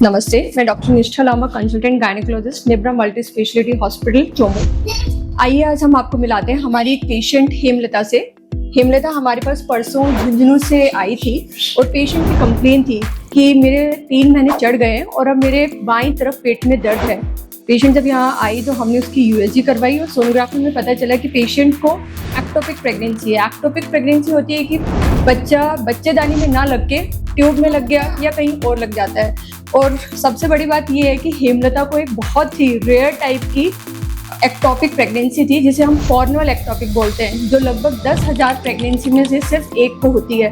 नमस्ते, मैं doctor Nishtha Lama, consultant gynaecologist, Nibra multi speciality hospital Chomu. आइए आज हम आपको मिलाते हैं हमारी एक पेशेंट हेमलता से। हेमलता हमारे पास परसों झुंझुनू से आई थी और पेशेंट की कंप्लेन थी कि मेरे 3 महीने चढ़ गए हैं और अब मेरे बाईं तरफ पेट में दर्द है। पेशेंट जब यहाँ आई तो हमने उसकी यूएसजी करवाई और सोनोग्राफी में पता चला कि पेशेंट को एक्टोपिक प्रेगनेंसी है। एक्टोपिक प्रेगनेंसी होती है कि बच्चा बच्चेदानी में ना लग के ट्यूब में लग गया या कहीं और लग जाता है। और सबसे बड़ी बात ये है कि हेमलता को एक बहुत ही रेयर टाइप की एक्टोपिक प्रेगनेंसी थी, जिसे हम कॉर्नवल एक्टोपिक बोलते हैं, जो लगभग 10,000 प्रेगनेंसी में से सिर्फ एक को होती है।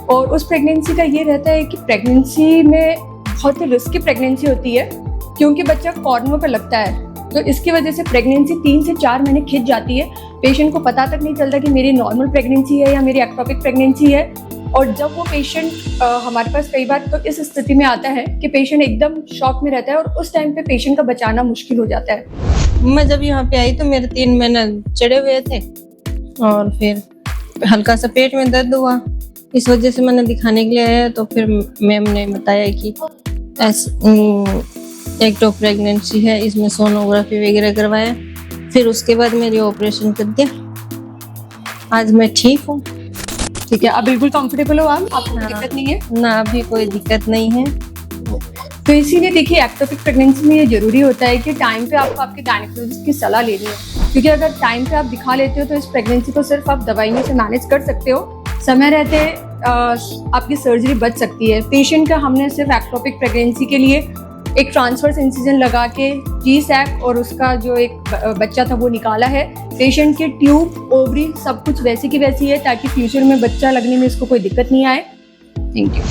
और उस प्रेगनेंसी का ये रहता है कि प्रेगनेंसी में बहुत ही रिस्की प्रेगनेंसी होती है क्योंकि बच्चा कॉर्नर पर लगता है, तो इसकी वजह से प्रेगनेंसी 3 से 4 महीने खिंच जाती है। पेशेंट को पता तक नहीं चलता कि मेरी नॉर्मल प्रेगनेंसी है या मेरी एक्टोपिक प्रेगनेंसी है। और जब वो पेशेंट हमारे पास कई बार तो इस स्थिति में आता है कि पेशेंट एकदम शॉक में रहता है और उस टाइम पे पेशेंट का बचाना मुश्किल हो जाता है। मैं जब यहाँ पे आई तो मेरे 3 महीने चढ़े हुए थे और फिर हल्का सा पेट में दर्द हुआ। इस वजह से मैंने दिखाने के लिए आया तो फिर मैम ने बताया कि एक्टो प्रेगनेंसी है, इसमें सोनोग्राफी वगैरह करवाया। फिर उसके बाद मेरी ऑपरेशन कर दिया। आज मैं ठीक हूँ। ठीक है, आप बिल्कुल कंफर्टेबल हो? आपको कोई दिक्कत नहीं है ना? अभी कोई दिक्कत नहीं है। तो इसीलिए देखिए, एक्टोपिक प्रेगनेंसी में ये जरूरी होता है कि टाइम पे आपको आपके गायनेकोलॉजिस्ट की सलाह लेनी है, क्योंकि अगर टाइम पे आप दिखा लेते हो तो इस प्रेगनेंसी को सिर्फ आप दवाइयों से मैनेज कर सकते हो। समय रहते आपकी सर्जरी बच सकती है। पेशेंट का हमने सिर्फ एक्टोपिक प्रेगनेंसी के लिए एक ट्रांसवर्स इंसिजन लगा के जी-सैक और उसका जो एक बच्चा था वो निकाला है। पेशेंट के ट्यूब, ओवरी सब कुछ वैसी की वैसी है ताकि फ्यूचर में बच्चा लगने में इसको कोई दिक्कत नहीं आए। Thank you.